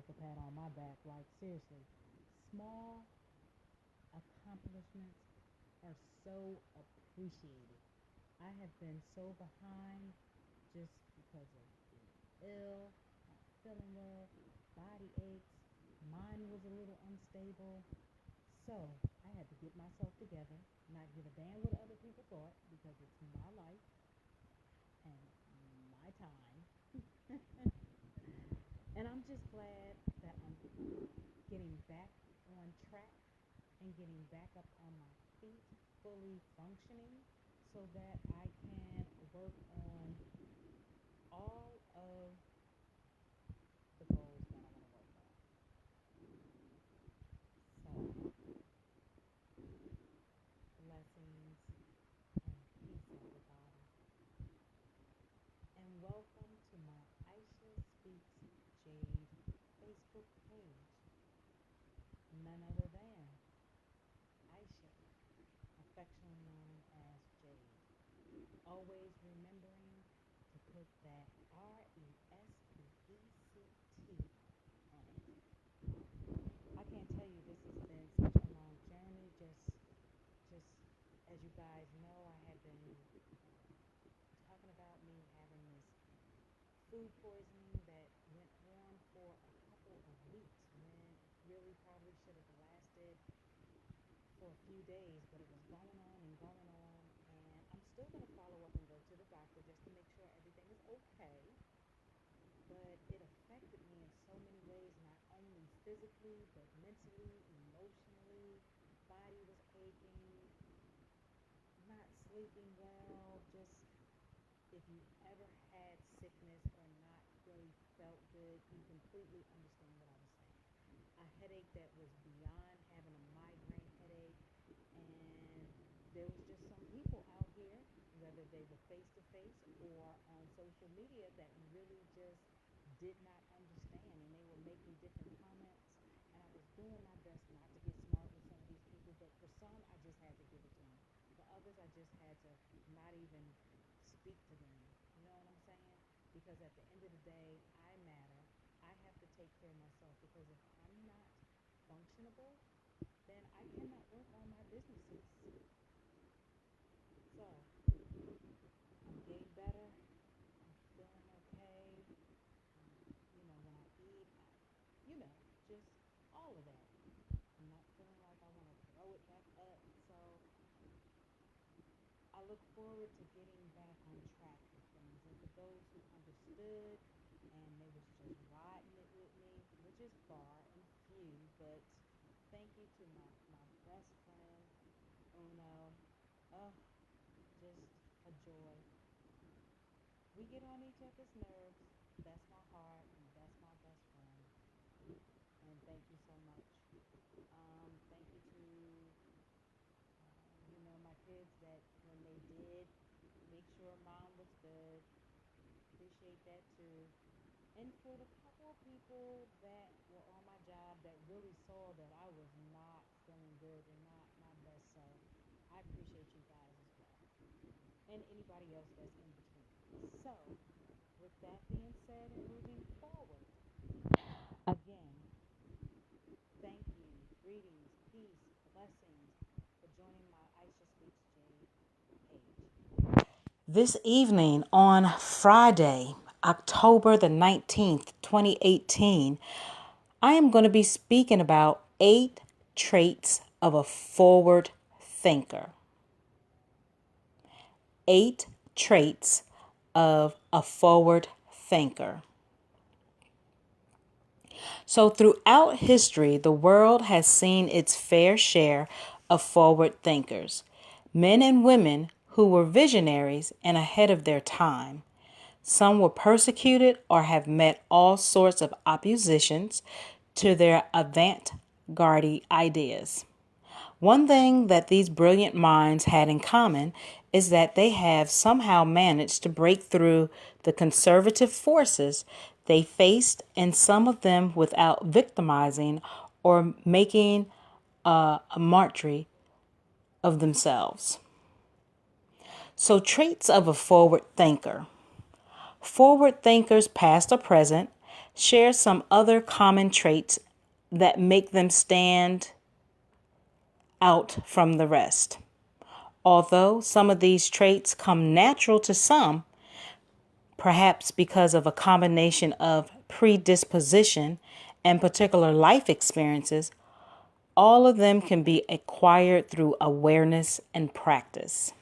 myself a pat on my back. Like, seriously, small accomplishments are so appreciated. I have been so behind just because of being ill, not feeling well, body aches. Mine was a little unstable. So I had to get myself together, not give a damn what other people thought because it's my life and my time. And I'm just glad that I'm getting back on track and getting back up on my feet, fully functioning, so that I can work on all of the goals that I want to work on. So, blessings and peace, everybody. And welcome to my Aisha Speaks Jade Facebook page. None other than Aisha, affectionately known as Jade. Always remembering to put that RESPECT on it. I can't tell you, this has been such a long journey. Just as you guys know, I have been talking about me having this food poisoning that went on for a couple of weeks when it really probably should have lasted for a few days, but it was going on and going on. And I'm still going to follow up and go to the doctor just to make sure everything is okay. But it affected me in so many ways, not only physically, but mentally, emotionally. Body was aching, not sleeping well. Just if you ever had sickness or not really felt good, you completely understand what I was saying. A headache that was beyond having a migraine headache. And there was just some people out here, whether they were face to face or on social media, that really just did not understand, and they were making different comments. And I was doing my best not to get smart with some of these people, but for some, I just had to give it to them. For others, I just had to not even speak to them. You know what I'm saying? Because at the end of the day, I matter. I have to take care of myself because if I'm not functionable, then I cannot work on my businesses. So I'm getting better. I'm feeling okay. When I eat, just all of that. I'm not feeling like I want to throw it back up. So I look forward to getting back on track with things. And for those who understood and they was just riding it with me, which is far and few, but thank you to my best friend, Uno. Oh, just a joy. We get on each other's nerves. That's my heart, and that's my best friend. And thank you so much. Thank you to my kids that when they did make sure mom was good. Appreciate that too. And for the couple of people that were on my job that really saw that I was not feeling good and not my best self, I appreciate you guys as well. And anybody else that's in between. So, with that being said and moving forward, again, thank you, greetings, peace, blessings for joining my Aisha Speaks Jade page. This evening on Friday, October the 19th, 2018, I am going to be speaking about 8 traits of a forward thinker. 8 traits of a forward thinker. So throughout history, the world has seen its fair share of forward thinkers, men and women who were visionaries and ahead of their time. Some were persecuted or have met all sorts of oppositions to their avant-garde ideas. One thing that these brilliant minds had in common is that they have somehow managed to break through the conservative forces they faced, and some of them without victimizing or making a martyr of themselves. So, traits of a forward thinker. Forward thinkers, past or present, share some other common traits that make them stand out from the rest. Although some of these traits come natural to some, perhaps because of a combination of predisposition and particular life experiences, all of them can be acquired through awareness and practice.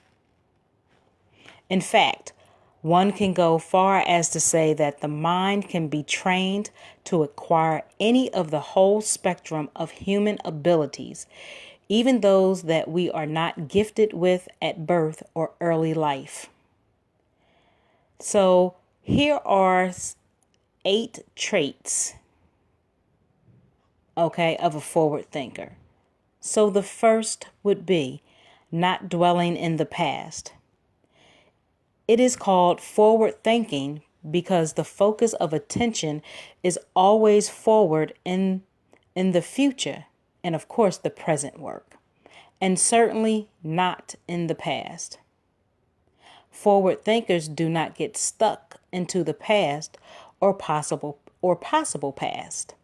In fact, one can go far as to say that the mind can be trained to acquire any of the whole spectrum of human abilities, even those that we are not gifted with at birth or early life. So here are 8 traits, of a forward thinker. So the first would be not dwelling in the past. It is called forward thinking because the focus of attention is always forward in the future and, of course, the present work, and certainly not in the past. Forward thinkers do not get stuck into the past or possible past.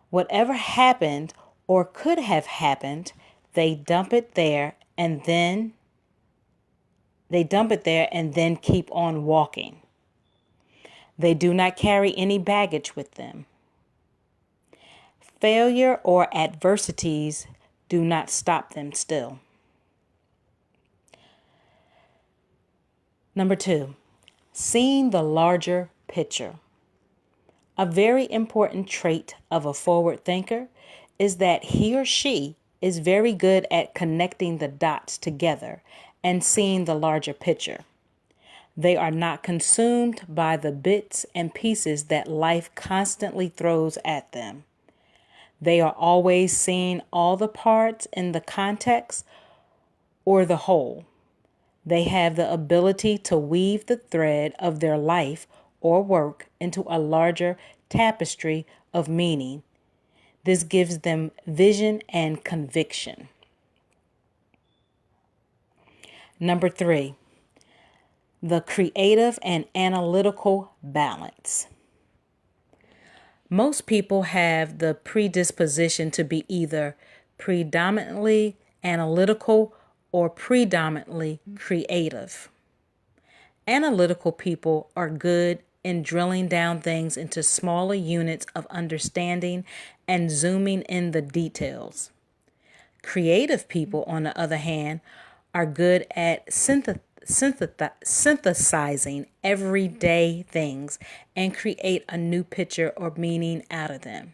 Whatever happened or could have happened, they dump it there and then keep on walking. They do not carry any baggage with them. Failure or adversities do not stop them still. Number 2, seeing the larger picture. A very important trait of a forward thinker is that he or she is very good at connecting the dots together and seeing the larger picture. They are not consumed by the bits and pieces that life constantly throws at them. They are always seeing all the parts in the context or the whole. They have the ability to weave the thread of their life or work into a larger tapestry of meaning. This gives them vision and conviction. Number 3, the creative and analytical balance. Most people have the predisposition to be either predominantly analytical or predominantly creative. Analytical people are good in drilling down things into smaller units of understanding and zooming in the details. Creative people, on the other hand, are good at synthesizing everyday things and create a new picture or meaning out of them.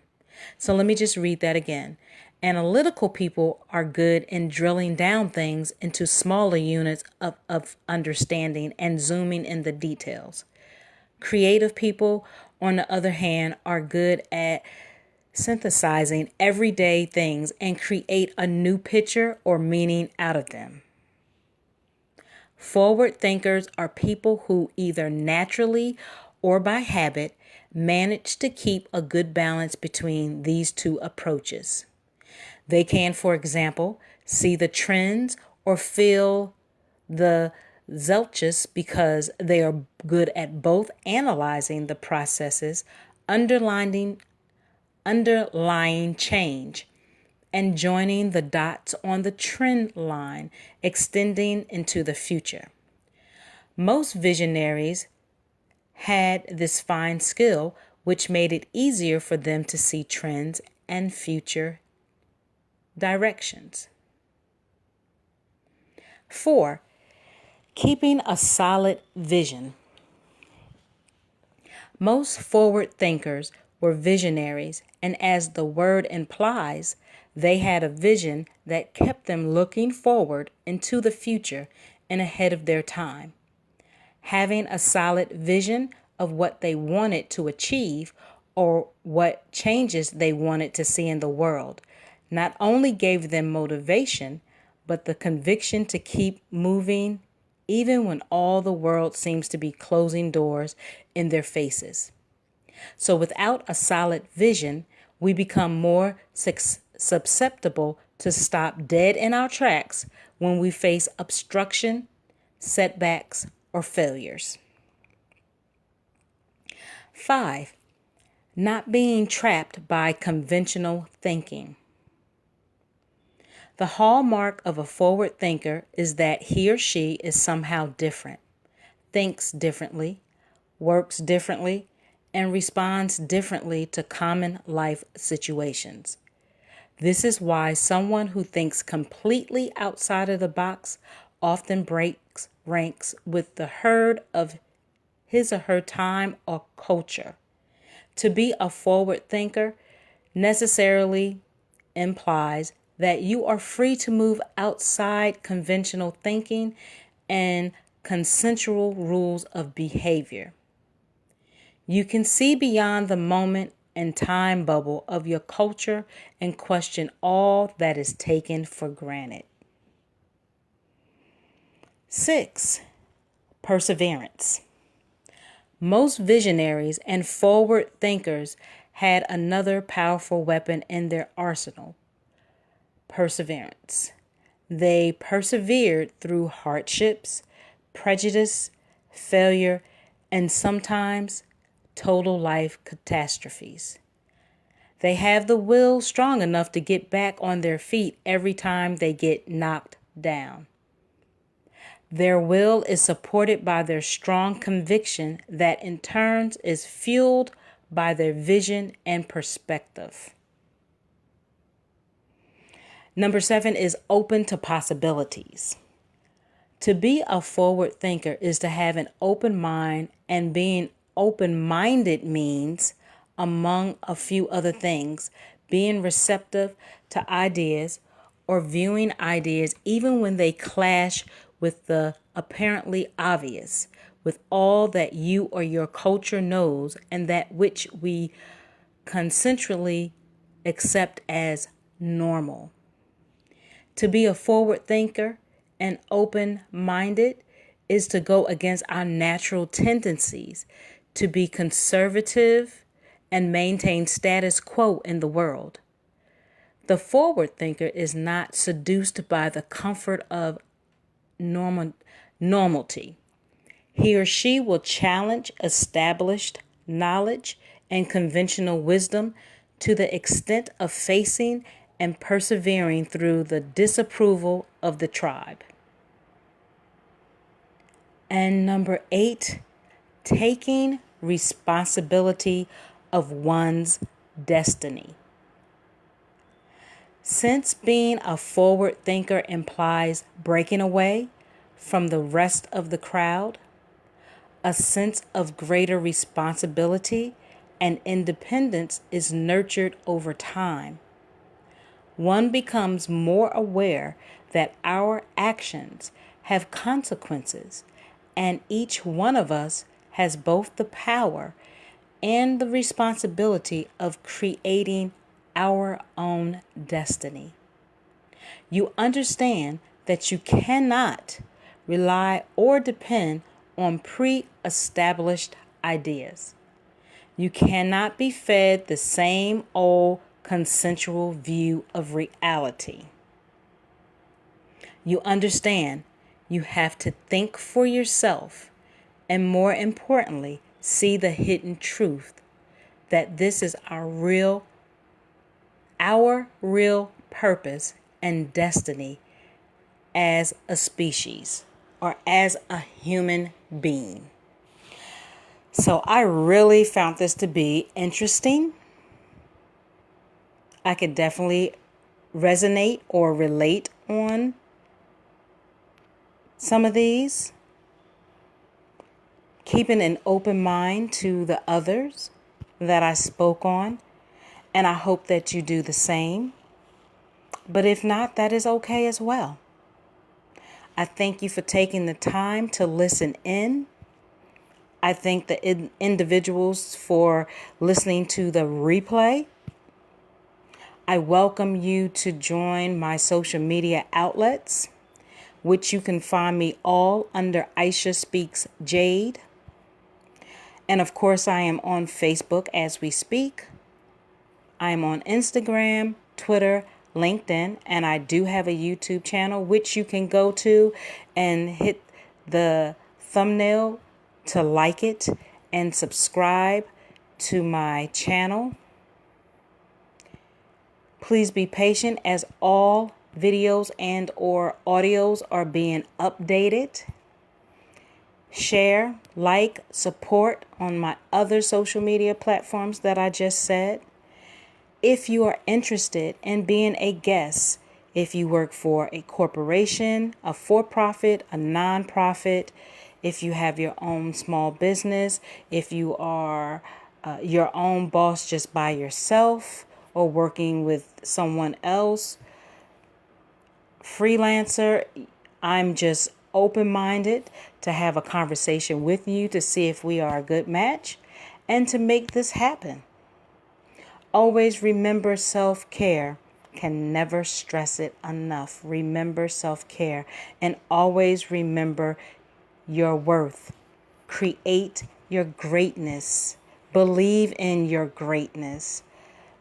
So let me just read that again. Analytical people are good in drilling down things into smaller units of understanding and zooming in the details. Creative people, on the other hand, are good at synthesizing everyday things and create a new picture or meaning out of them. Forward thinkers are people who either naturally or by habit manage to keep a good balance between these two approaches. They can, for example, see the trends or feel the zealous because they are good at both analyzing the processes underlying change and joining the dots on the trend line extending into the future. Most visionaries had this fine skill, which made it easier for them to see trends and future directions. 4, keeping a solid vision. Most forward thinkers were visionaries, and as the word implies, they had a vision that kept them looking forward into the future and ahead of their time. Having a solid vision of what they wanted to achieve or what changes they wanted to see in the world not only gave them motivation, but the conviction to keep moving even when all the world seems to be closing doors in their faces. So without a solid vision, we become more susceptible to stop dead in our tracks when we face obstruction, setbacks, or failures. 5, Not being trapped by conventional thinking. The hallmark of a forward thinker is that he or she is somehow different, thinks differently, works differently, and responds differently to common life situations. This is why someone who thinks completely outside of the box often breaks ranks with the herd of his or her time or culture. To be a forward thinker necessarily implies that you are free to move outside conventional thinking and consensual rules of behavior. You can see beyond the moment and time bubble of your culture and question all that is taken for granted. 6. Perseverance. Most visionaries and forward thinkers had another powerful weapon in their arsenal: perseverance. They persevered through hardships, prejudice, failure, and sometimes total life catastrophes. They have the will strong enough to get back on their feet every time they get knocked down. Their will is supported by their strong conviction that in turn is fueled by their vision and perspective. Number 7 is open to possibilities. To be a forward thinker is to have an open mind, and being open-minded means, among a few other things, being receptive to ideas or viewing ideas even when they clash with the apparently obvious, with all that you or your culture knows and that which we consensually accept as normal. To be a forward thinker and open-minded is to go against our natural tendencies to be conservative and maintain status quo in the world. The forward thinker is not seduced by the comfort of normality. He or she will challenge established knowledge and conventional wisdom to the extent of facing and persevering through the disapproval of the tribe. And number 8, taking responsibility of one's destiny. Since being a forward thinker implies breaking away from the rest of the crowd, a sense of greater responsibility and independence is nurtured over time. One becomes more aware that our actions have consequences, and each one of us has both the power and the responsibility of creating our own destiny. You understand that you cannot rely or depend on pre-established ideas. You cannot be fed the same old consensual view of reality. You understand you have to think for yourself and, more importantly, see the hidden truth that this is our real purpose and destiny as a species or as a human being. So I really found this to be interesting. I could definitely resonate or relate on some of these. Keeping an open mind to the others that I spoke on, and I hope that you do the same. But if not, that is okay as well. I thank you for taking the time to listen in. I thank the individuals for listening to the replay. I welcome you to join my social media outlets, which you can find me all under Aisha Speaks Jade. And of course, I am on Facebook as we speak. I am on Instagram, Twitter, LinkedIn, and I do have a YouTube channel, which you can go to and hit the thumbnail to like it and subscribe to my channel. Please be patient as all videos and or audios are being updated. Share, like, support on my other social media platforms that I just said. If you are interested in being a guest, if you work for a corporation, a for-profit, a non-profit, if you have your own small business, if you are your own boss just by yourself or working with someone else, freelancer, I'm just open-minded to have a conversation with you to see if we are a good match and to make this happen. Always remember self-care. Can never stress it enough. Remember self-care and always remember your worth. Create your greatness. Believe in your greatness.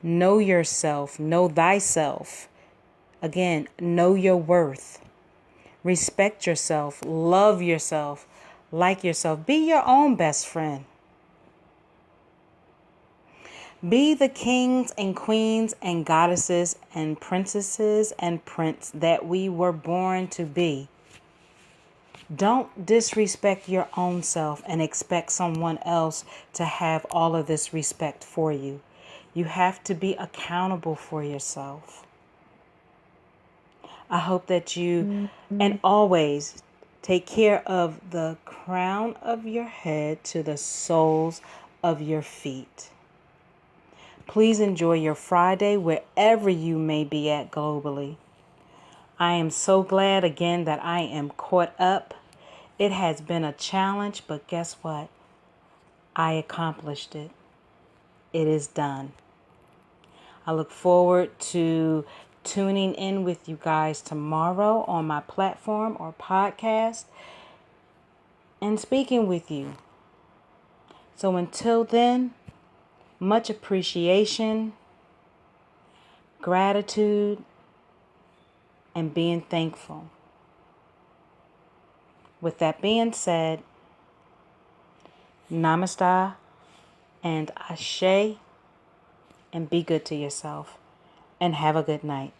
Know yourself. Know thyself. Again, know your worth. Respect yourself. Love yourself. Like yourself. Be your own best friend. Be the kings and queens and goddesses and princesses and prince that we were born to be. Don't disrespect your own self and expect someone else to have all of this respect for you. You have to be accountable for yourself. I hope that you, and always, take care of the crown of your head to the soles of your feet. Please enjoy your Friday wherever you may be at globally. I am so glad again that I am caught up. It has been a challenge, but guess what? I accomplished it. It is done. I look forward to tuning in with you guys tomorrow on my platform or podcast and speaking with you. So until then, much appreciation, gratitude, and being thankful. With that being said, namaste and ashe, and be good to yourself and have a good night.